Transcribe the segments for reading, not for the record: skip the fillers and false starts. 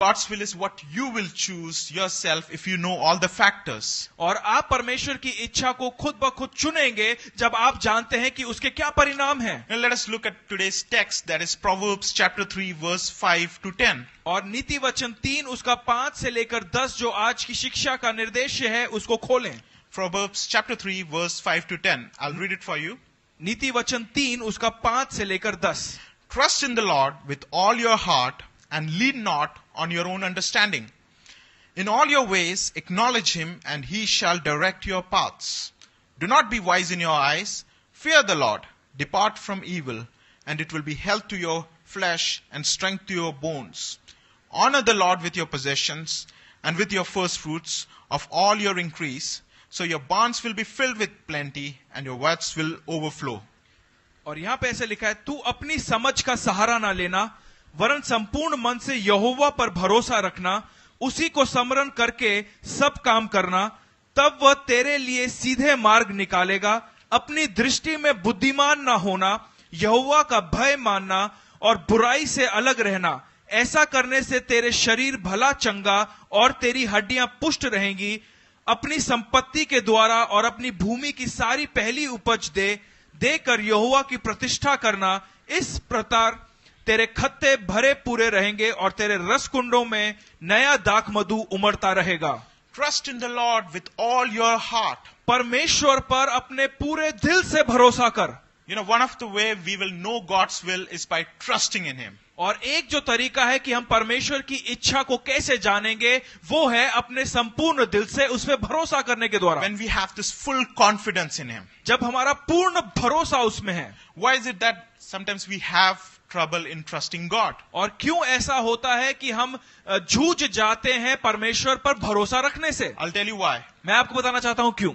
God's will is what you will choose yourself if you know all the factors. और आप परमेश्वर की इच्छा को खुद ब खुद चुनेंगे जब आप जानते हैं कि उसके क्या परिणाम हैं। Now let us look at today's text, that is Proverbs chapter 3 verse 5 to 10. और नीति वचन 3 उसका 5 से लेकर 10 जो आज की शिक्षा का निर्देश है उसको खोलें। Proverbs chapter 3 verse 5 to 10. I'll read it for you. नीति वचन 3 उसका 5 से लेकर 10। Trust in the Lord with all your heart and lean not on your own understanding. In all your ways acknowledge him, and he shall direct your paths. Do not be wise in your eyes. Fear the Lord. Depart from evil, and it will be health to your flesh and strength to your bones. Honor the Lord with your possessions and with your first fruits of all your increase, so your barns will be filled with plenty and your vats will overflow. और यहां पे ऐसे लिखा है, तू अपनी समझ का सहारा ना लेना, वरन संपूर्ण मन से यहोवा पर भरोसा रखना, उसी को स्मरण करके सब काम करना, तब वह तेरे लिए सीधे मार्ग निकालेगा। अपनी दृष्टि में बुद्धिमान ना होना, यहोवा का भय मानना और बुराई से अलग रहना। ऐसा करने से तेरे शरीर भला चंगा और तेरी हड्डियां पुष्ट रहेंगी। अपनी संपत्ति के द्वारा और अपनी भूमि की सारी पहली उपज देकर यहोवा की प्रतिष्ठा करना। इस प्रकार तेरे खत्ते भरे पूरे रहेंगे और तेरे रसकुंडों में नया दाख मधु उमड़ता रहेगा। Trust in the Lord with all your heart. परमेश्वर पर अपने पूरे दिल से भरोसा कर। You know, one of the way we will know God's will is by trusting in him. और एक जो तरीका है कि हम परमेश्वर की इच्छा को कैसे जानेंगे, वो है अपने संपूर्ण दिल से उस पर भरोसा करने के द्वारा। When we have this full confidence in him. जब हमारा पूर्ण भरोसा उसमें है। Why is it that sometimes we have trouble in trusting God? और क्यों ऐसा होता है कि हम जूझ जाते हैं परमेश्वर पर भरोसा रखने से? I'll tell you why. मैं आपको बताना चाहता हूं क्यों।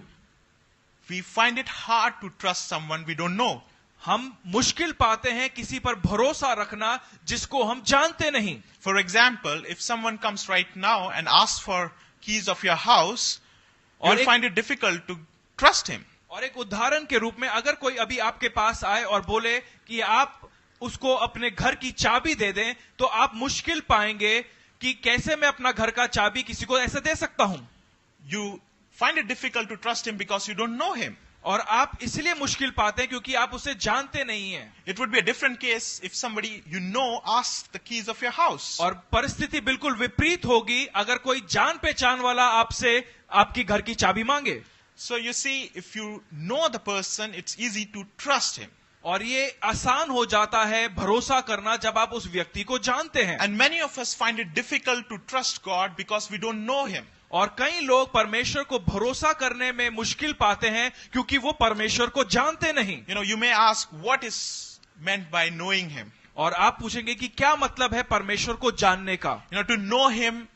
We find it hard to trust someone we don't know. हम मुश्किल पाते हैं किसी पर भरोसा रखना जिसको हम जानते नहीं। For example, if someone comes right now and asks for keys of your house, you'll find it difficult to trust him. और एक उदाहरण के रूप में अगर कोई अभी आपके पास आए और बोले कि आप उसको अपने घर की चाबी दे दें, तो आप मुश्किल पाएंगे कि कैसे मैं अपना घर का चाबी किसी को ऐसे दे सकता हूं। You find it difficult to trust him because you don't know him. और आप इसलिए मुश्किल पाते हैं क्योंकि आप उसे जानते नहीं हैं। It would be a different case if somebody you know asks the keys of your house. और परिस्थिति बिल्कुल विपरीत होगी अगर कोई जान पहचान वाला आपसे आपकी घर की चाबी मांगे। So you see, if you know the person, it's easy to trust him. और ये आसान हो जाता है भरोसा करना जब आप उस व्यक्ति को जानते हैं। And many of us find it difficult to trust God because we don't know him. और कई लोग परमेश्वर को भरोसा करने में मुश्किल पाते हैं क्योंकि वो परमेश्वर को जानते नहीं। You know, you may ask what is meant by knowing him. और आप पूछेंगे कि क्या मतलब है परमेश्वर को जानने का? You know, to know him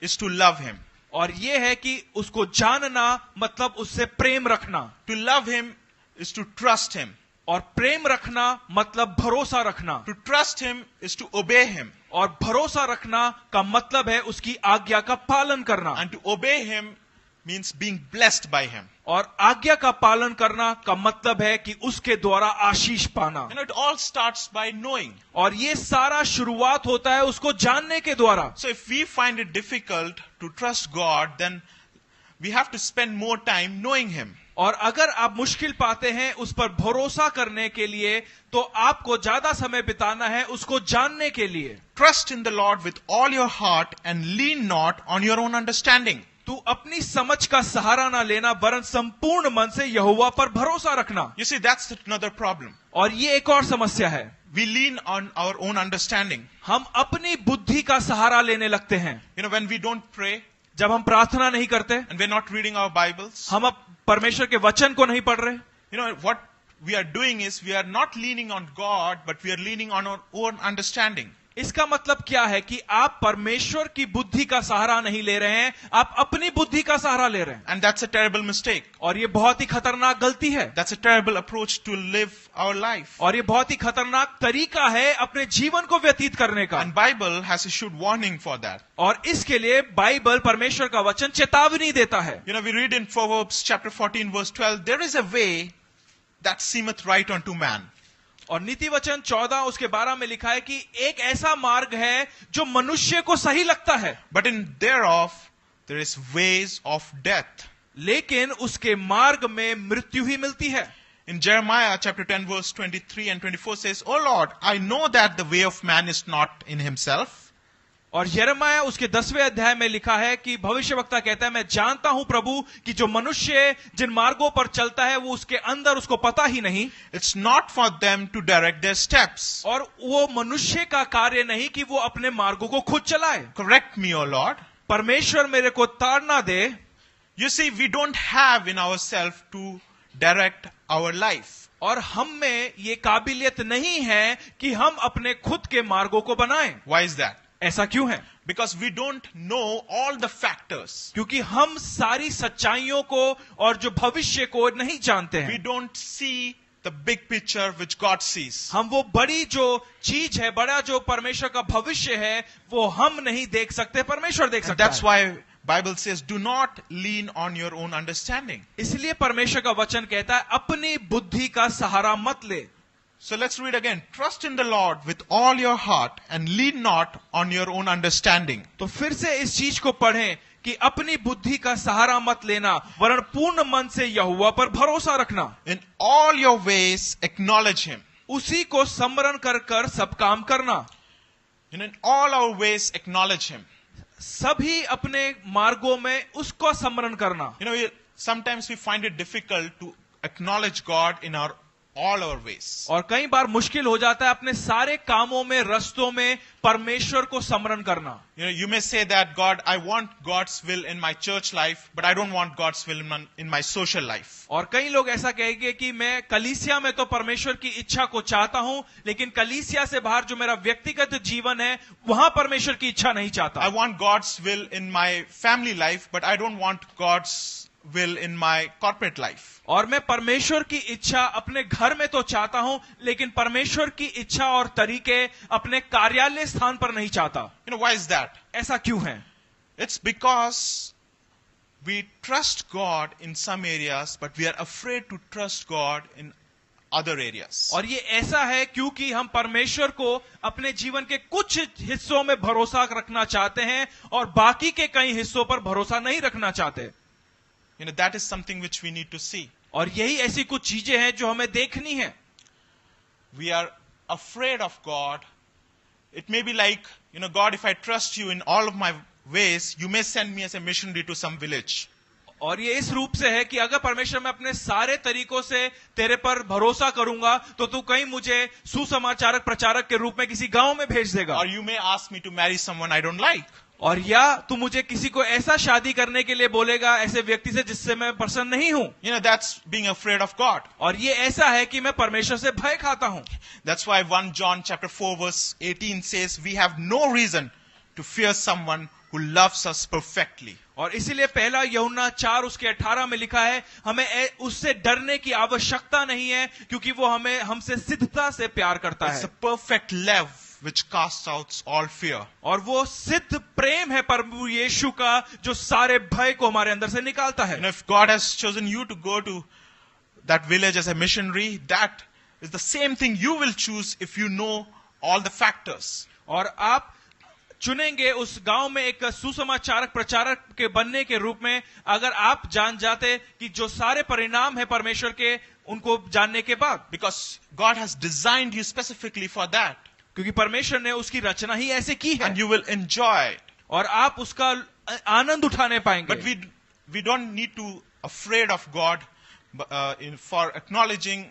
is to love him. और ये है कि उसको जानना मतलब उससे प्रेम रखना। To love him is to trust him. और प्रेम रखना मतलब भरोसा रखना। To trust him is to obey him. और भरोसा रखना का मतलब है उसकी आज्ञा का पालन करना। And to obey him means being blessed by him. और आज्ञा का पालन करना का मतलब है कि उसके द्वारा आशीष पाना। You know, it all starts by knowing. और ये सारा शुरुआत होता है उसको जानने के द्वारा। So if we find it difficult to trust God, then we have to spend more time knowing him. और अगर आप मुश्किल पाते हैं उस पर भरोसा करने के लिए, तो आपको ज्यादा समय बिताना है उसको जानने के लिए। Trust in the Lord with all your heart and lean not on your own understanding. तू अपनी समझ का सहारा ना लेना, वरन संपूर्ण मन से यहोवा पर भरोसा रखना। You see, that's another problem. और ये एक और समस्या है। We lean on our own understanding. हम अपनी बुद्धि का सहारा लेने लगते हैं। You know, when we don't pray जब हम प्रार्थना नहीं करते, and we're not reading our Bibles, हम अब परमेश्वर के वचन को नहीं पढ़ रहे, you know, what we are doing is we are not leaning on God, but we are leaning on our own understanding. इसका मतलब क्या है कि आप परमेश्वर की बुद्धि का सहारा नहीं ले रहे हैं, आप अपनी बुद्धि का सहारा ले रहे हैं। And that's a terrible mistake. और ये बहुत ही खतरनाक गलती है। That's a terrible approach to live our life. और ये बहुत ही खतरनाक तरीका है अपने जीवन को व्यतीत करने का। And Bible has issued warning for that. और इसके लिए बाइबल परमेश्वर का वचन चेतावनी देता है। You know, we read in Proverbs chapter 14 verse 12, there is a way that seemeth right unto man, और नीति वचन 14 उसके 12 में लिखा है कि एक ऐसा मार्ग है जो मनुष्य को सही लगता है, but in thereof there is ways of death. लेकिन उसके मार्ग में मृत्यु ही मिलती है। In Jeremiah chapter 10 verse 23 and 24 says, "O Lord, I know that the way of man is not in himself." और यिर्मयाह उसके 10वें अध्याय में लिखा है कि भविष्यवक्ता कहता है, मैं जानता हूं प्रभु कि जो मनुष्य जिन मार्गों पर चलता है वो उसके अंदर उसको पता ही नहीं, It's not for them to direct their steps. और वो मनुष्य का कार्य नहीं कि वो अपने मार्गों को खुद चलाए। Correct me, O Lord. परमेश्वर मेरे को ताड़ना दे। You see, we don't have in ourselves to direct our life. और हम में ये काबिलियत नहीं है कि हम अपने खुद के मार्गों को बनाएं। Why is that? ऐसा क्यों है? Because we don't know all the factors. क्योंकि हम सारी सच्चाइयों को और जो भविष्य को नहीं जानते We हैं। don't see the big picture which God sees. हम वो बड़ी जो चीज है, बड़ा जो परमेश्वर का भविष्य है, वो हम नहीं देख सकते, परमेश्वर देख And सकता that's है। why Bible says, do not lean on your own understanding. इसलिए परमेश्वर का वचन कहता है अपनी बुद्धि का सहारा मत ले। So let's read again. Trust in the Lord with all your heart and lean not on your own understanding. तो फिर से इस चीज को पढ़ें कि अपनी बुद्धि का सहारा मत लेना, वरन पूर्ण मन से यहोवा पर भरोसा रखना। In all your ways acknowledge him. उसी को स्मरण कर कर सब काम करना। And in all our ways acknowledge him. सभी अपने मार्गों में उसको स्मरण करना। You know, sometimes we find it difficult to acknowledge God in all our ways. और कई बार मुश्किल हो जाता है अपने सारे कामों में, रस्तों में परमेश्वर को स्मरण करना। You know, you may say that God, I want God's will in my church life, but I don't want God's will in my social life. और कई लोग ऐसा कहेंगे कि मैं कलीसिया में तो परमेश्वर की इच्छा को चाहता हूं, लेकिन कलीसिया से बाहर जो मेरा व्यक्तिगत जीवन है वहां परमेश्वर की इच्छा नहीं चाहता। I want God's will in my family life, but I don't want God's will in my corporate life. और मैं परमेश्वर की इच्छा अपने घर में तो चाहता हूं, लेकिन परमेश्वर की इच्छा और तरीके अपने कार्यालय स्थान पर नहीं चाहता। You know, why is that? ऐसा क्यों है? It's because we trust God in some areas, but we are afraid to trust God in other areas. और ये ऐसा है क्योंकि हम परमेश्वर को अपने जीवन के कुछ हिस्सों में भरोसा रखना चाहते हैं और बाकी के कई हिस्सों पर भरोसा नहीं रखना चाहते। You know, that is something which we need to see. और यही ऐसी कुछ चीजें हैं जो हमें देखनी है। We are afraid of God. It may be like, you know, God, if I trust you in all of my ways, you may send me as a missionary to some village. और ये इस रूप से है कि अगर परमेश्वर मैं अपने सारे तरीकों से तेरे पर भरोसा करूंगा तो तू कहीं मुझे सुसमाचारक प्रचारक के रूप में किसी गांव में भेज देगा। Or you may ask me to marry someone I don't like. और या तू मुझे किसी को ऐसा शादी करने के लिए बोलेगा ऐसे व्यक्ति से जिससे मैं प्रसन्न नहीं हूं। You know, that's being afraid of God. और ये ऐसा है कि मैं परमेश्वर से भय खाता हूं। That's why 1 John chapter 4 verse 18 says, we have no reason to fear someone who loves us perfectly. और इसीलिए पहला यूहन्ना 4 उसके 18 में लिखा है, हमें उससे डरने की आवश्यकता नहीं है क्योंकि वो हमें हमसे सिद्धता से प्यार करता It's है। a perfect love which casts out all fear. और वो सिद्ध प्रेम है प्रभु यीशु का जो सारे भय को हमारे अंदर से निकालता है। And if God has chosen you to go to that village as a missionary, that is the same thing you will choose if you know all the factors. और आप चुनेंगे उस गांव में एक सुसमाचारक प्रचारक के बनने के रूप में अगर आप जान जाते कि जो सारे परिणाम है परमेश्वर के उनको जानने के बाद। Because God has designed you specifically for that. क्योंकि परमेश्वर ने उसकी रचना ही ऐसे की है And you will enjoy it. और आप उसका आनंद उठाने पाएंगे। But we don't need to afraid of God for acknowledging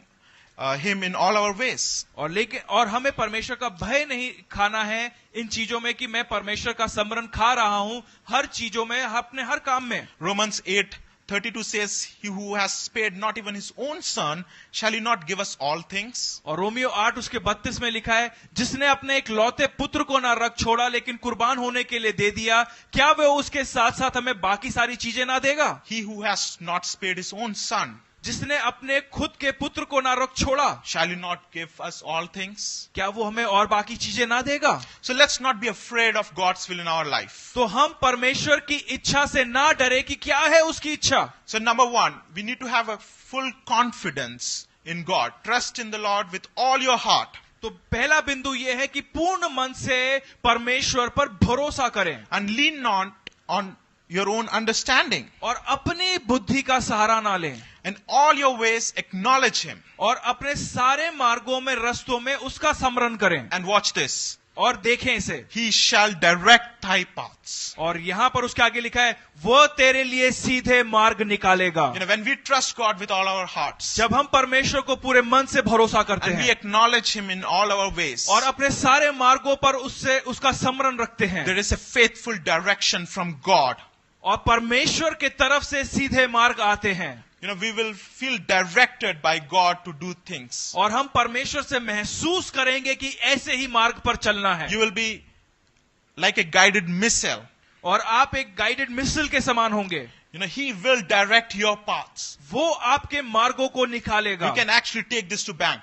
him in all our ways. और हमें परमेश्वर का भय नहीं खाना है इन चीजों में कि मैं परमेश्वर का स्मरण खा रहा हूं हर चीजों में, अपने हर काम में। Romans 8:32 says, he who has spared not even his own son, shall he not give us all things? और रोमियो 8 उसके 32 में लिखा है, जिसने अपने एक लौते पुत्र को ना रख छोड़ा लेकिन कुर्बान होने के लिए दे दिया, क्या वह उसके साथ साथ हमें बाकी सारी चीजें ना देगा? He who has not spared his own son, जिसने अपने खुद के पुत्र को ना रख छोड़ा, shall he not give us all things? क्या वो हमें और बाकी चीजें ना देगा? So let's not be afraid of God's will in our life. तो हम परमेश्वर की इच्छा से ना डरे कि क्या है उसकी इच्छा। So number one, we need to have a full confidence in God. Trust in the Lord with all your heart. तो पहला बिंदु यह है कि पूर्ण मन से परमेश्वर पर भरोसा करें And lean not on your own understanding. और अपनी बुद्धि का सहारा ना लें In all your ways acknowledge Him. और अपने सारे मार्गों में रस्तों में उसका स्मरण करें And watch this. और देखें इसे। He shall direct thy paths. और यहां पर उसके आगे लिखा है वो तेरे लिए सीधे मार्ग निकालेगा। You know, when we trust God with all our hearts, जब हम परमेश्वर को पूरे मन से भरोसा करते and we हैं acknowledge Him in all our ways, और अपने सारे मार्गों पर उससे उसका स्मरण रखते हैं there is a faithful direction from God. और परमेश्वर के तरफ से सीधे मार्ग आते हैं You know, we will feel directed by God to do things. और हम परमेश्वर से महसूस करेंगे कि ऐसे ही मार्ग पर चलना है। You will be like a guided missile. और आप एक गाइडेड मिसाइल के समान होंगे। You know, He will direct your paths. वो आपके मार्गों को निकालेगा You can actually take this to bank.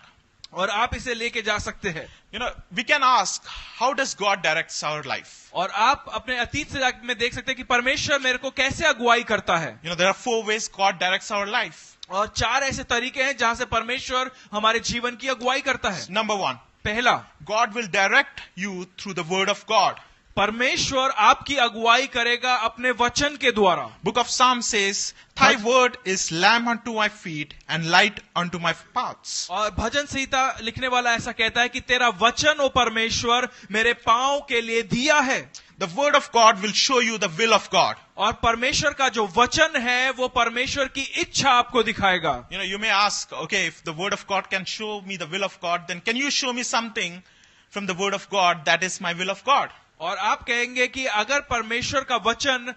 और आप इसे लेके जा सकते हैं। You know, we can ask, how does God directs our life? और आप अपने अतीत से में देख सकते हैं कि परमेश्वर मेरे को कैसे अगुवाई करता है। You know, there are 4 ways God directs our life. और 4 ऐसे तरीके हैं जहां से परमेश्वर हमारे जीवन की अगुवाई करता है। Number 1, पहला, God will direct you through the word of God. परमेश्वर आपकी अगुवाई करेगा अपने वचन के द्वारा। Book of Psalms says, Thy word is lamp unto my feet and light unto my paths. और भजन संहिता लिखने वाला ऐसा कहता है कि तेरा वचन ओ परमेश्वर मेरे पांव के लिए दिया है। The word of God will show you the will of God. और परमेश्वर का जो वचन है वो परमेश्वर की इच्छा आपको दिखाएगा। You know, you may ask, okay, if the word of God can show me the will of God, then can you show me something from the word of God that is my will of God? और आप कहेंगे कि अगर परमेश्वर का वचन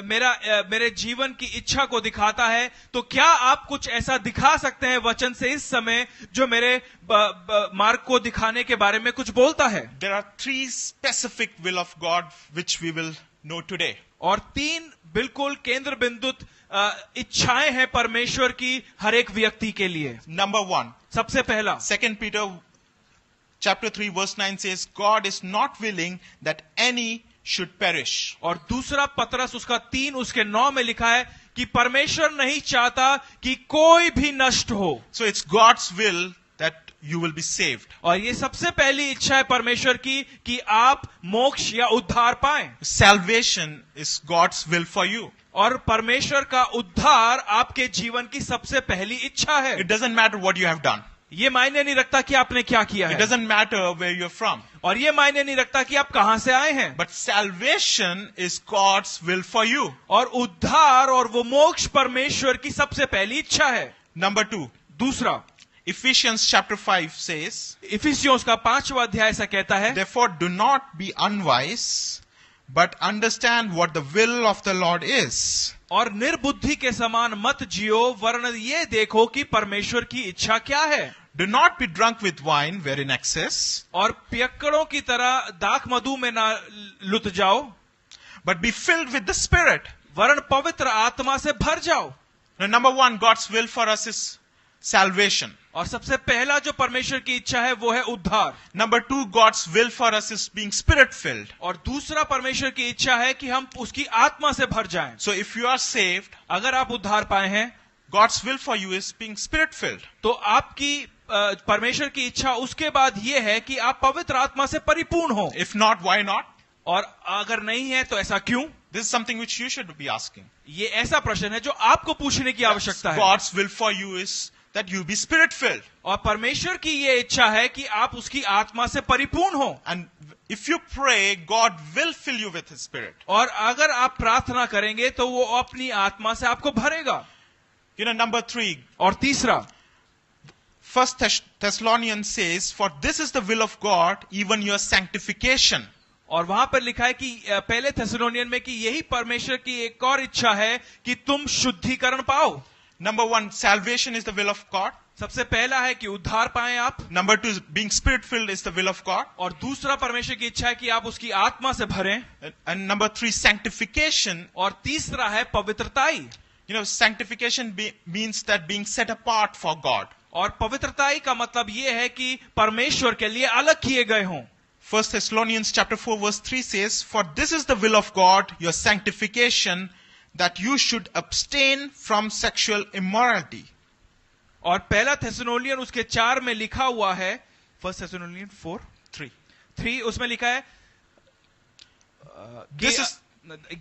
मेरे जीवन की इच्छा को दिखाता है तो क्या आप कुछ ऐसा दिखा सकते हैं वचन से इस समय जो मेरे मार्ग को दिखाने के बारे में कुछ बोलता है। There are 3 specific will of God which we will know today. और 3 बिल्कुल केंद्र बिंदुत इच्छाएं हैं परमेश्वर की हर एक व्यक्ति के लिए। Number 1, सबसे पहला 2 Peter chapter 3 verse 9 says, God is not willing that any should perish. और दूसरा पतरस उसका 3 उसके 9 में लिखा है कि परमेश्वर नहीं चाहता कि कोई भी नष्ट हो। So it's God's will that you will be saved. और ये सबसे पहली इच्छा है परमेश्वर की कि आप मोक्ष या उद्धार पाएं। Salvation is God's will for you. और परमेश्वर का उद्धार आपके जीवन की सबसे पहली इच्छा है। It doesn't matter what you have done. ये मायने नहीं रखता कि आपने क्या किया It है doesn't matter where you're from. और ये मायने नहीं रखता कि आप कहां से आए हैं। But salvation is God's will for you. और उद्धार और वो मोक्ष परमेश्वर की सबसे पहली इच्छा है। Number 2, दूसरा, Ephesians chapter 5 says, इफिसियों का 5वां अध्याय ऐसा कहता है, Therefore do not be unwise, but understand what the will of the Lord is. और निर्बुद्धि के समान मत जियो वरन ये देखो कि परमेश्वर की इच्छा क्या है। Do not be drunk with wine wherein excess, और पियक्कड़ों की तरह दाख मधु में ना लुट जाओ, but be filled with the Spirit. वरन पवित्र आत्मा से भर जाओ। Now, number 1, God's will for us is salvation. और सबसे पहला जो परमेश्वर की इच्छा है वो है उद्धार। Number 2, God's will for us is being Spirit filled. और दूसरा परमेश्वर की इच्छा है कि हम उसकी आत्मा से भर जाएं। So if you are saved, अगर आप उद्धार पाए हैं God's will for you is being Spirit filled. तो आपकी परमेश्वर की इच्छा उसके बाद ये है कि आप पवित्र आत्मा से परिपूर्ण हो। If not, why not? और अगर नहीं है तो ऐसा क्यों? This is something which you should be asking. ये ऐसा प्रश्न है जो आपको पूछने की आवश्यकता है। God's will for you is that you be Spirit filled. और परमेश्वर की ये इच्छा है कि आप उसकी आत्मा से परिपूर्ण हो। And if you pray, God will fill you with His Spirit. और अगर आप प्रार्थना करेंगे तो वो अपनी आत्मा से आपको भरेगा। You know, number 3, और तीसरा, 1 Thessalonians says, For this is the will of God, even your sanctification. और वहां पर लिखा है कि पहले थेसलोनियन में कि यही परमेश्वर की एक और इच्छा है कि तुम शुद्धिकरण पाओ। Number 1, salvation is the will of God. सबसे पहला है कि उद्धार पाएं आप। Number 2, being Spirit filled is the will of God. और दूसरा परमेश्वर की इच्छा है कि आप उसकी आत्मा से भरें। And number 3, sanctification. और तीसरा है पवित्रताई। You know, sanctification means that being set apart for God. और पवित्रताई का मतलब ये है कि परमेश्वर के लिए अलग किए गए हों। 1 Thessalonians chapter 4 verse 3 says, For this is the will of God, your sanctification, that you should abstain from sexual immorality. और पहला थेसलोनियन उसके 4 में लिखा हुआ है, फर्स्ट थेसलोनियन 4:3 उसमें लिखा है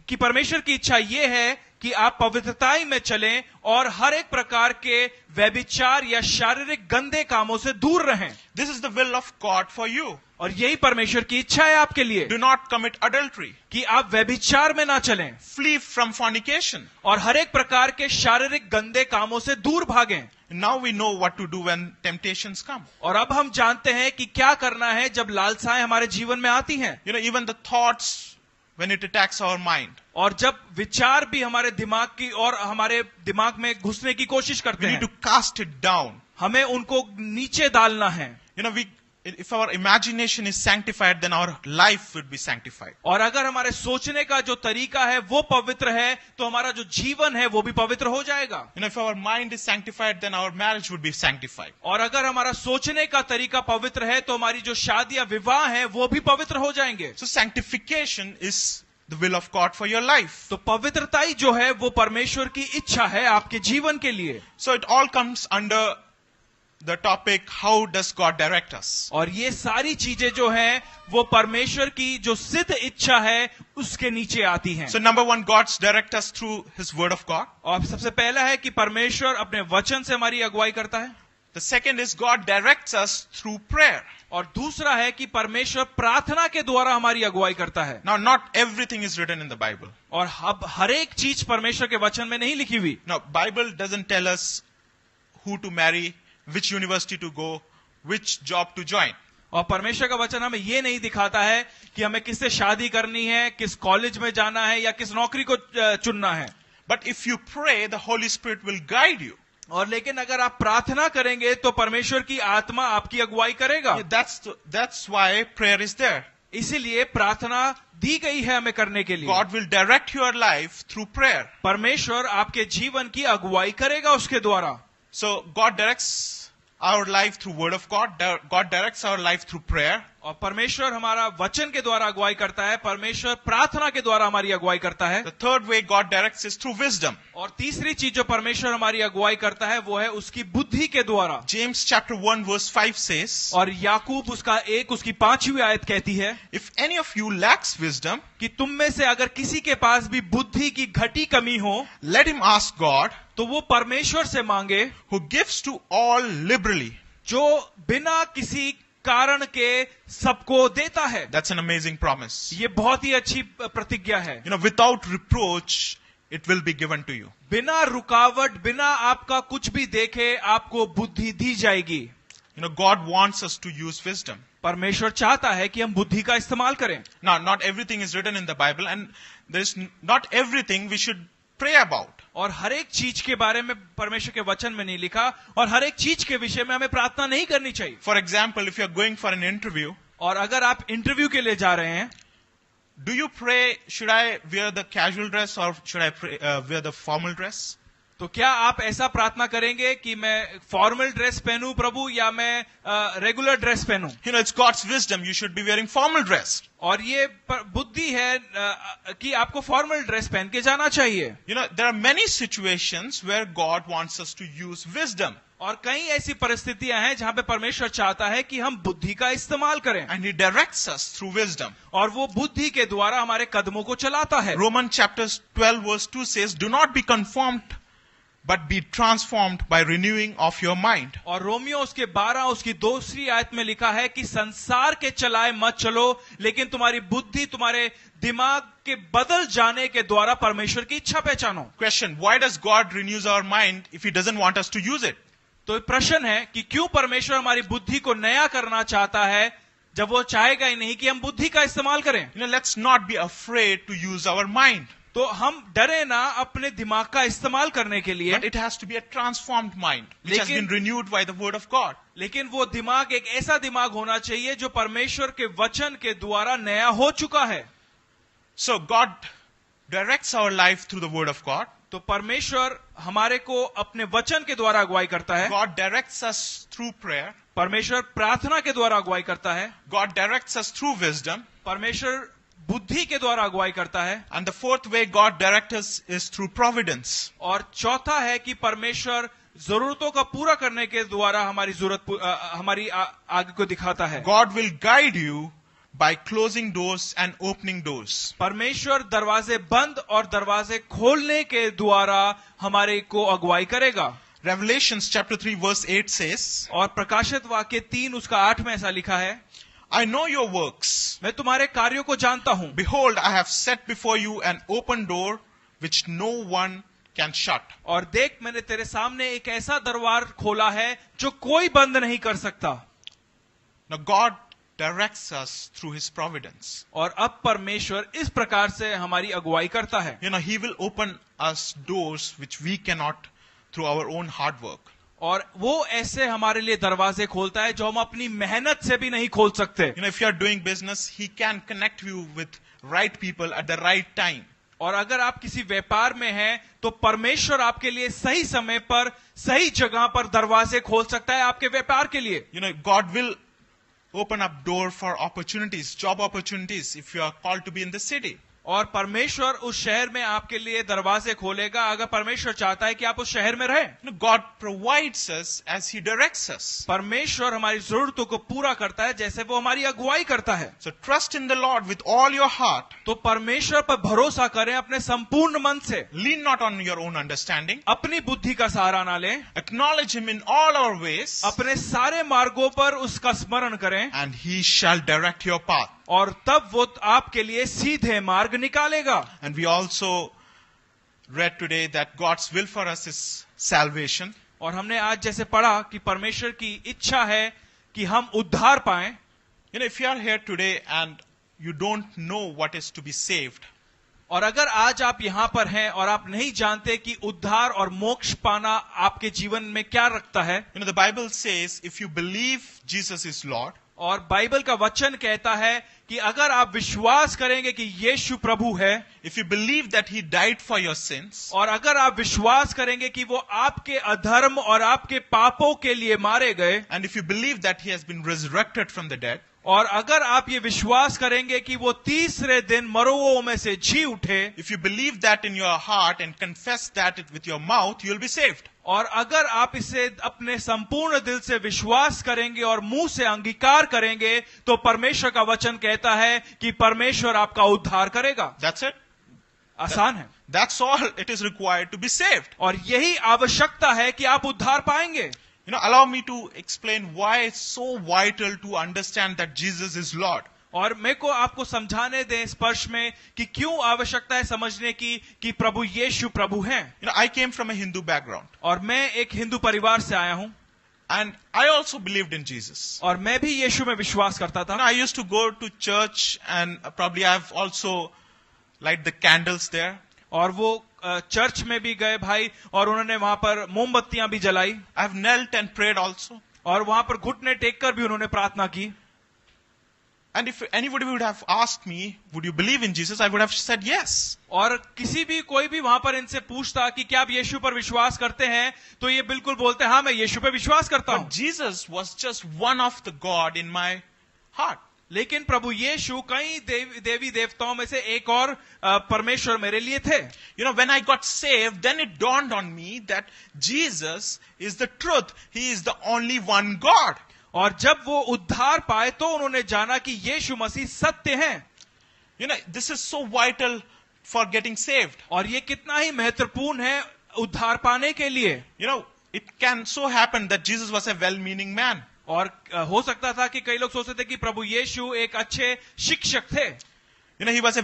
कि परमेश्वर की इच्छा यह है कि आप पवित्रताई में चलें और हर एक प्रकार के व्यभिचार या शारीरिक गंदे कामों से दूर रहें। This is the will of God for you. और यही परमेश्वर की इच्छा है आपके लिए, Do not commit adultery. कि आप व्यभिचार में ना चलें, Flee from fornication. और हर एक प्रकार के शारीरिक गंदे कामों से दूर भागें। Now we know what to do when temptations come. और अब हम जानते हैं कि क्या करना है जब लालसाएं हमारे जीवन में आती हैं, You know, even the thoughts, when it attacks our mind, और जब विचार भी हमारे दिमाग की और हमारे दिमाग में घुसने की कोशिश करते we need हैं, to cast it down. हमें उनको नीचे डालना है। You know, if our imagination is sanctified, then our life would be sanctified. और अगर हमारे सोचने का जो तरीका है वो पवित्र है, तो हमारा जो जीवन है वो भी पवित्र हो जाएगा। You know, if our mind is sanctified, then our marriage would be sanctified. और अगर हमारा सोचने का तरीका पवित्र है, तो हमारी जो शादी या विवाह है वो भी पवित्र हो जाएंगे। So sanctification is the will of God for your life. तो पवित्रताई जो है वो परमेश्वर की इच्छा है आपके जीवन के लिए। So it all comes under the topic, how does God direct us? और ये सारी चीजें जो हैं वो परमेश्वर की जो सिद्ध इच्छा है उसके नीचे आती हैं। So number one, God's direct us through His Word of God. और सबसे पहला है कि परमेश्वर अपने वचन से हमारी अगुवाई करता है। The second is God directs us through prayer. और दूसरा है कि परमेश्वर प्रार्थना के द्वारा हमारी अगुवाई करता है। Now, not everything is written in the Bible. और अब हर एक चीज परमेश्वर के वचन में नहीं लिखी हुई। Now, Bible doesn't tell us who to marry, which university to go, which job to join. और परमेश्वर का वचन हमें ये नहीं दिखाता है कि हमें किससे शादी करनी है, किस कॉलेज में जाना है या किस नौकरी को चुनना है। But if you pray, the Holy Spirit will guide you. और लेकिन अगर आप प्रार्थना करेंगे तो परमेश्वर की आत्मा आपकी अगुवाई करेगा। That's why prayer is there. इसीलिए प्रार्थना दी गई है हमें करने के लिए। God will direct your life through prayer. परमेश्वर आपके जीवन की अगुवाई करेगा उसके द्वारा। So God directs our life through Word of God. God directs our life through prayer. और परमेश्वर हमारा वचन के द्वारा अगुवाई करता है, परमेश्वर प्रार्थना के द्वारा हमारी अगुवाई करता है। The third way God directs is through wisdom. और तीसरी चीज जो परमेश्वर हमारी अगुवाई करता है वो है उसकी बुद्धि के द्वारा। James chapter 1 verse 5 says, और याकूब उसकी 5वीं आयत कहती है, if any of you lacks wisdom, कि तुम में से अगर किसी के पास भी बुद्धि की घटी कमी हो, let him ask God, तो वो परमेश्वर से मांगे, who gives to all liberally. जो बिना किसी कारण के सबको देता है। That's an amazing promise. ये बहुत ही अच्छी प्रतिज्ञा है। You know, without reproach, it will be given to you. बिना रुकावट, बिना आपका कुछ भी देखे आपको बुद्धि दी जाएगी। You know, God wants us to use wisdom. परमेश्वर चाहता है कि हम बुद्धि का इस्तेमाल करें। Now, not everything is written in the Bible, and there is not everything we should pray about. और हर एक चीज के बारे में परमेश्वर के वचन में नहीं लिखा, और हर एक चीज के विषय में हमें प्रार्थना नहीं करनी चाहिए। For example, if you are going for an interview, और अगर आप इंटरव्यू के लिए जा रहे हैं, do you pray, should I wear the casual dress or should I wear the formal dress? तो क्या आप ऐसा प्रार्थना करेंगे कि मैं फॉर्मल ड्रेस पहनूं प्रभु, या मैं रेगुलर ड्रेस पहनूं? You know, it's God's wisdom. You should be wearing formal dress. और ये बुद्धि है कि आपको फॉर्मल ड्रेस पहन के जाना चाहिए। You know, there are many situations where God wants us to use wisdom. और कई ऐसी परिस्थितियां हैं जहां पे परमेश्वर चाहता है कि हम बुद्धि का इस्तेमाल करें, And He directs us through wisdom. और वो बुद्धि के द्वारा हमारे कदमों को चलाता है। Romans chapter 12 verse 2 says, do not be conformed, but be transformed by renewing of your mind. और रोमियो उसके 12 उसकी 2री आयत में लिखा है कि संसार के चलाए मत चलो, लेकिन तुम्हारी बुद्धि तुम्हारे दिमाग के बदल जाने के द्वारा परमेश्वर की इच्छा पहचानो। Question, why does God renews our mind if He doesn't want us to use it? तो प्रश्न है कि क्यों परमेश्वर हमारी बुद्धि को नया करना चाहता है जब वो चाहेगा ही नहीं कि हम बुद्धि का इस्तेमाल करें। You know, let's not be afraid to use our mind. तो हम डरे ना अपने दिमाग का इस्तेमाल करने के लिए, But it has to be a transformed mind, which has been renewed by the Word of God. लेकिन वो दिमाग एक ऐसा दिमाग होना चाहिए जो परमेश्वर के वचन के द्वारा नया हो चुका है। So God directs our life through the Word of God. तो परमेश्वर हमारे को अपने वचन के द्वारा अगुवाई करता है। God directs us through prayer. परमेश्वर प्रार्थना के द्वारा अगुवाई करता है। God directs us through wisdom. परमेश्वर बुद्धि के द्वारा अगुवाई करता है। And the fourth way God directs us is through providence. और चौथा है कि परमेश्वर जरूरतों का पूरा करने के द्वारा हमारी हमारी आगे को दिखाता है। God will guide you by closing doors and opening doors. परमेश्वर दरवाजे बंद और दरवाजे खोलने के द्वारा हमारे को अगुवाई करेगा। Revelations chapter 3 verse 8 says, और प्रकाशित वाक्य 3 उसका 8 में ऐसा लिखा है, I know your works. मैं तुम्हारे कार्यों को जानता हूं। Behold, I have set before you an open door which no one can shut. और देख, मैंने तेरे सामने एक ऐसा दरबार खोला है जो कोई बंद नहीं कर सकता। Now God directs us through His providence. और अब परमेश्वर इस प्रकार से हमारी अगुवाई करता है। You know, He will open us doors which we cannot through our own hard work. और वो ऐसे हमारे लिए दरवाजे खोलता है जो हम अपनी मेहनत से भी नहीं खोल सकते। You know, if you are doing business, He can connect you with right people at the right time. और अगर आप किसी व्यापार में हैं तो परमेश्वर आपके लिए सही समय पर सही जगह पर दरवाजे खोल सकता है आपके व्यापार के लिए। You know, God will open up door for opportunities, job opportunities, if you are called to be in the city. और परमेश्वर उस शहर में आपके लिए दरवाजे खोलेगा अगर परमेश्वर चाहता है कि आप उस शहर में रहें। You know, God provides us as He directs us. परमेश्वर हमारी जरूरतों को पूरा करता है जैसे वो हमारी अगुवाई करता है। So trust in the Lord with all your heart. तो परमेश्वर पर भरोसा करें अपने संपूर्ण मन से। Lean not on your own understanding. अपनी बुद्धि का सहारा ना लें। Acknowledge Him in all our ways, अपने सारे मार्गों पर उसका स्मरण करें and He shall direct your path. और तब वो आपके लिए सीधे मार्ग निकालेगा। And we also read today that God's will for us is salvation. और हमने आज जैसे पढ़ा कि परमेश्वर की इच्छा है कि हम उद्धार पाएं। You know, if you are here today and you don't know what is to be saved, और अगर आज आप यहाँ पर हैं और आप नहीं जानते कि उद्धार और मोक्ष पाना आपके जीवन में क्या रखता है। you know, the Bible says if you believe Jesus is Lord, और बाइबल का वचन कहता है कि अगर आप विश्वास करेंगे कि यीशु प्रभु है, if you believe that He died for your sins, और अगर आप विश्वास करेंगे कि वो आपके अधर्म और आपके पापों के लिए मारे गए, and if you believe that He has been resurrected from the dead, और अगर आप ये विश्वास करेंगे कि वो तीसरे दिन मरुओं में से जी उठे, if you believe that in your heart and confess that with your mouth, you will be saved. और अगर आप इसे अपने संपूर्ण दिल से विश्वास करेंगे और मुंह से अंगीकार करेंगे तो परमेश्वर का वचन कहता है कि परमेश्वर आपका उद्धार करेगा। That's it. आसान है। That's all it is required to be saved. और यही आवश्यकता है कि आप उद्धार पाएंगे। You know, allow me to explain why it's so vital to understand that Jesus is Lord. और मेरे को आपको समझाने दें स्पर्श में कि क्यों आवश्यकता है समझने की कि प्रभु यीशु प्रभु हैं। You know, I came from a Hindu background, और मैं एक हिंदू परिवार से आया हूं and I also believed in Jesus. और मैं भी यीशु में विश्वास करता You know, था। I used to go to church, and probably I've also light the candles there. और वो चर्च में भी गए भाई और उन्होंने वहां पर मोमबत्तियां भी जलाई I've knelt and prayed also. और वहां पर घुटने टेक कर भी उन्होंने प्रार्थना की। And if anybody would have asked me, would you believe in Jesus? I would have said yes. और किसी भी कोई भी वहां पर इनसे पूछता कि क्या आप यीशु पर विश्वास करते हैं तो ये बिल्कुल बोलते हैं हाँ मैं यीशु पर विश्वास करता हूं। But Jesus was just one of the God in my heart. लेकिन प्रभु यीशु कई देवी देवताओं में से एक और परमेश्वर मेरे लिए थे। You know, when I got saved, then it dawned on me that Jesus is the truth. He is the only one God. और जब वो उद्धार पाए तो उन्होंने जाना कि यीशु मसीह सत्य हैं। You know, this is so vital for getting saved. और ये कितना ही महत्वपूर्ण है उद्धार पाने के लिए। You know, it can so happen that Jesus was a well-meaning man. और हो सकता था कि कई लोग सोचते थे कि प्रभु यीशु एक अच्छे शिक्षक थे। You know, he was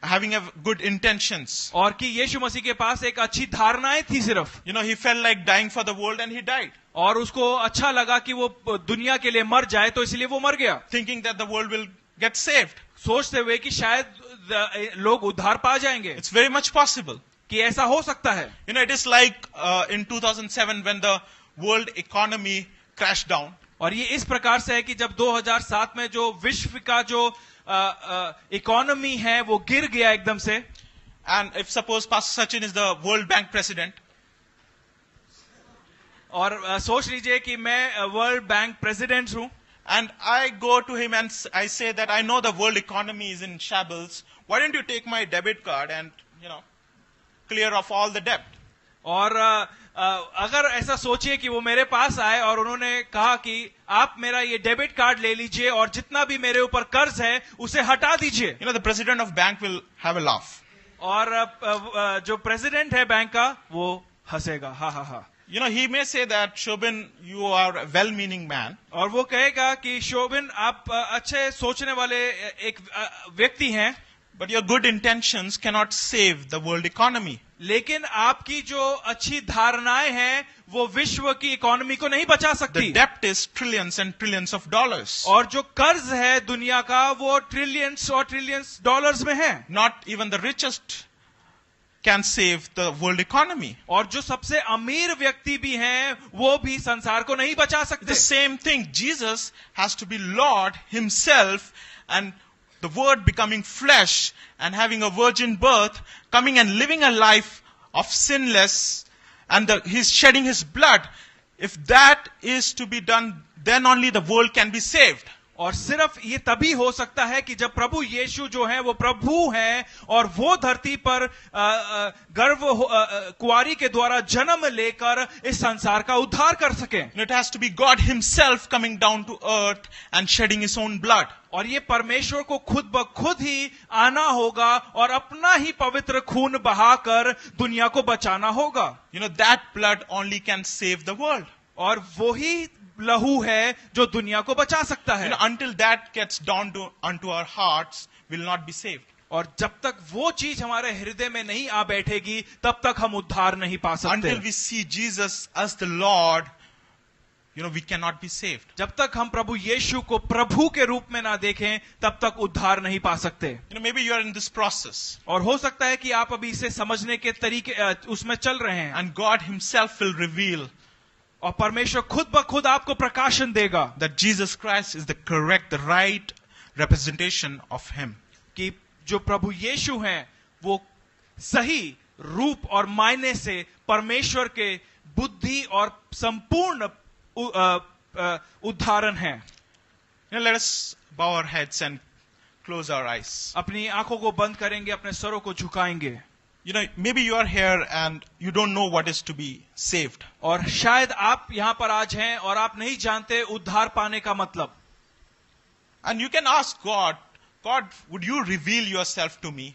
having a good intentions. और कि यीशु मसीह के पास एक अच्छी धारणाएं थी सिर्फ। You know, he felt like dying for the world and he died. और उसको अच्छा लगा कि वो दुनिया के लिए मर जाए तो इसलिए वो मर गया। Thinking that the world will get saved. सोचते हुए कि शायद लोग उद्धार पा जाएंगे। It's very much possible. कि ऐसा हो सकता है। You know, it is like in 2007 when the world economy crashed down. और ये इस प्रकार से है कि जब 2007 में जो विश्व का जो इकोनॉमी है वो गिर गया एकदम से। And if suppose Pastor Sachin is the World Bank president, और सोच लीजिए कि मैं वर्ल्ड बैंक प्रेसिडेंट हूं, and I go to him and I say that I know the world economy is in shambles. Why don't you take my debit card and, you know, clear off all the debt? और अगर ऐसा सोचिए कि वो मेरे पास आए और उन्होंने कहा कि आप मेरा ये डेबिट कार्ड ले लीजिए और जितना भी मेरे ऊपर कर्ज है उसे हटा दीजिए, You know, the president of bank will have a laugh. और जो प्रेसिडेंट है बैंक का वो हंसेगा, हा हा हा। You know, he may say that, Shobin, you are a well-meaning man, और वो कहेगा कि शोभिन आप अच्छे सोचने वाले एक व्यक्ति हैं, but your good intentions cannot save the world economy. लेकिन आपकी जो अच्छी धारणाएं हैं वो विश्व की इकोनॉमी को नहीं बचा The सकती। debt is trillions and trillions of dollars. और जो कर्ज है दुनिया का वो ट्रिलियंस और ट्रिलियंस डॉलर्स में है। Not even the richest can save the world economy. और जो सबसे अमीर व्यक्ति भी हैं वो भी संसार को नहीं बचा सकते। The same thing, Jesus has to be Lord himself, and the word becoming flesh and having a virgin birth, coming and living a life of sinless, and he's shedding his blood. If that is to be done, then only the world can be saved. और सिर्फ ये तभी हो सकता है कि जब प्रभु यीशु जो है वो प्रभु हैं और वो धरती पर कुंवारी के द्वारा जन्म लेकर इस संसार का उद्धार कर सके। It has to be God himself coming down to earth and shedding his own blood. और ये परमेश्वर को खुद ब खुद ही आना होगा और अपना ही पवित्र खून बहाकर दुनिया को बचाना होगा। You know, that blood only can save the world. और वो ही लहू है जो दुनिया को बचा सकता है। You know, until that gets down onto our hearts, we'll not be saved. और जब तक वो चीज हमारे हृदय में नहीं आ बैठेगी तब तक हम उद्धार नहीं पा सकते। Until we see Jesus as the Lord, you know, we cannot be saved. जब तक हम प्रभु यीशु को प्रभु के रूप में ना देखें तब तक उद्धार नहीं पा सकते। You know, maybe you are in this process, और हो सकता है कि आप अभी इसे समझने के तरीके उसमें चल रहे हैं, and God himself will reveal और परमेश्वर खुद ब खुद आपको प्रकाशन देगा that Jesus Christ is the correct, the right representation of him. कि जो प्रभु यीशु हैं वो सही रूप और मायने से परमेश्वर के बुद्धि और संपूर्ण उदाहरण हैं। You know, let us bow our heads and close our eyes. अपनी आंखों को बंद करेंगे, अपने सरों को झुकाएंगे। You know, maybe you are here and you don't know what is to be saved. और शायद आप यहां पर आज हैं और आप नहीं जानते उद्धार पाने का मतलब। And you can ask God, God, would you reveal yourself to me?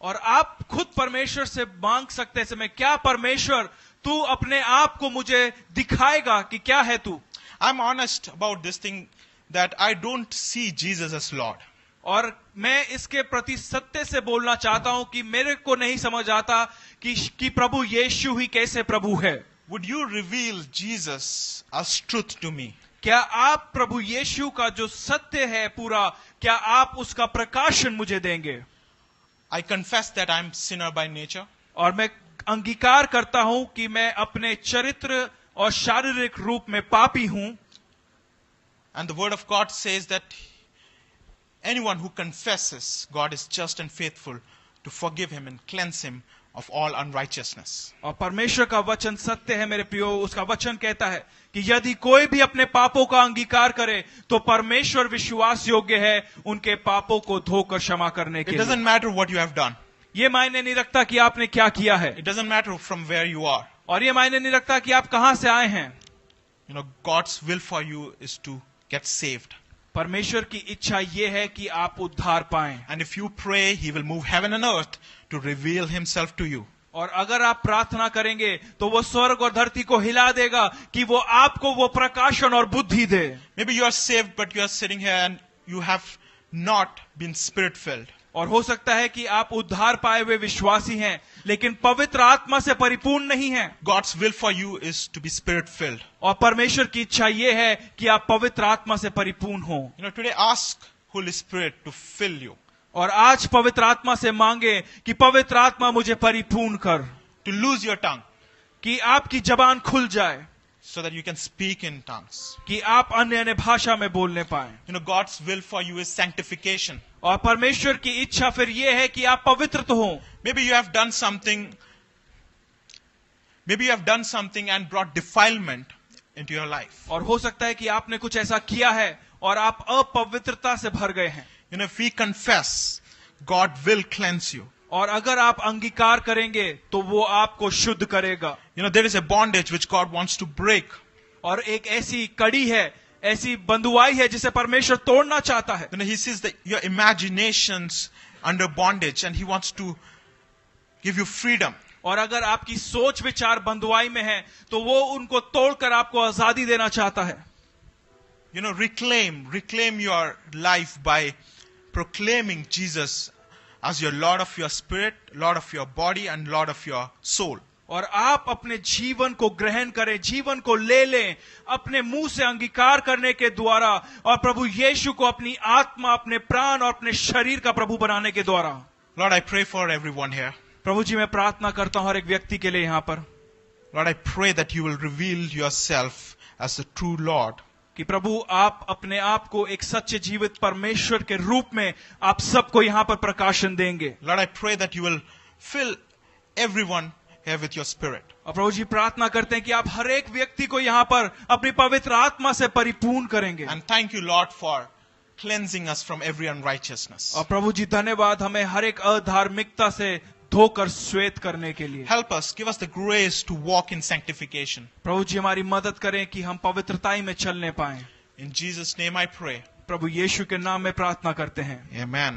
और आप खुद परमेश्वर से मांग सकते समय, क्या परमेश्वर तू अपने आप को मुझे दिखाएगा कि क्या है तू? I'm honest about this thing that I don't see Jesus as Lord. और मैं इसके प्रति सत्य से बोलना चाहता हूं कि मेरे को नहीं समझ आता कि प्रभु यीशु ही कैसे प्रभु है। Would you reveal Jesus as truth to me? क्या आप प्रभु यीशु का जो सत्य है पूरा, क्या आप उसका प्रकाशन मुझे देंगे? I confess that I'm sinner by nature. और मैं अंगीकार करता हूं कि मैं अपने चरित्र और शारीरिक रूप में पापी हूं। And the word of God says that anyone who confesses, God is just and faithful to forgive him and cleanse him of all unrighteousness. और परमेश्वर का वचन सत्य है मेरे प्रियो। उसका वचन कहता है कि यदि कोई भी अपने पापों का अंगीकार करे तो परमेश्वर विश्वास योग्य है उनके पापों को धोकर क्षमा करने के It लिए। doesn't matter what you have done. ये मायने नहीं रखता कि आपने क्या किया है, It doesn't matter from where you are. और ये मायने नहीं रखता कि आप कहां से आए हैं। You know, God's will for you is to get saved. परमेश्वर की इच्छा ये है कि आप उद्धार पाएं। And if you pray, He will move heaven and earth to reveal Himself to you. और अगर आप प्रार्थना करेंगे तो वो स्वर्ग और धरती को हिला देगा कि वो आपको वो प्रकाशन और बुद्धि दे। Maybe you are saved, but you are sitting here and you have not been spirit-filled. और हो सकता है कि आप उद्धार पाए हुए विश्वासी हैं लेकिन पवित्र आत्मा से परिपूर्ण नहीं हैं। God's will for you is to be spirit-filled. और परमेश्वर की इच्छा ये है कि आप पवित्र आत्मा से परिपूर्ण हो। You know, today ask Holy Spirit to fill you, और आज पवित्र आत्मा से मांगे कि पवित्र आत्मा मुझे परिपूर्ण कर, to lose your tongue, कि आपकी जबान खुल जाए, so that you can speak in tongues. कि आप अन्य अन्य भाषा में बोलने पाएं। You know, God's will for you is sanctification. और परमेश्वर की इच्छा फिर ये है कि आप पवित्र तो हो। Maybe you have done something and brought defilement into your life. और हो सकता है कि आपने कुछ ऐसा किया है और आप अपवित्रता से भर गए हैं। You know, if we confess, God will cleanse you. और अगर आप अंगीकार करेंगे तो वो आपको शुद्ध करेगा। There is a bondage which God wants to break. और एक ऐसी कड़ी है, ऐसी बंधुआई है जिसे परमेश्वर तोड़ना चाहता है। He sees that your imaginations under bondage and he wants to give you freedom. और अगर आपकी सोच विचार बंधुआई में है तो वो उनको तोड़कर आपको आजादी देना चाहता है। Reclaim your life by proclaiming Jesus as your Lord of your spirit, Lord of your body and Lord of your soul. और आप अपने जीवन को ग्रहण करें, जीवन को ले लें अपने मुंह से अंगीकार करने के द्वारा और प्रभु यीशु को अपनी आत्मा, अपने प्राण और अपने शरीर का प्रभु बनाने के द्वारा। Lord, I pray for everyone here. प्रभु जी, मैं प्रार्थना करता हूं हर एक व्यक्ति के लिए यहाँ पर। Lord, I pray that you will reveal yourself as the true Lord. कि प्रभु आप अपने आप को एक सच्चे जीवित परमेश्वर के रूप में आप सबको यहाँ पर प्रकाशन देंगे। Lord, I pray that you will fill everyone here with your spirit. और प्रभु जी प्रार्थना करते हैं कि आप हर एक व्यक्ति को यहाँ पर अपनी पवित्र आत्मा से परिपूर्ण करेंगे। And thank you, Lord, for cleansing us from every unrighteousness. और प्रभु जी धन्यवाद हमें हर एक अधार्मिकता से धोकर श्वेत करने के लिए। Help us, give us the grace to walk in sanctification. प्रभु जी हमारी मदद करें कि हम पवित्रताई में चलने पाएं। In Jesus' name I pray. प्रभु यीशु के नाम में प्रार्थना करते हैं। Amen.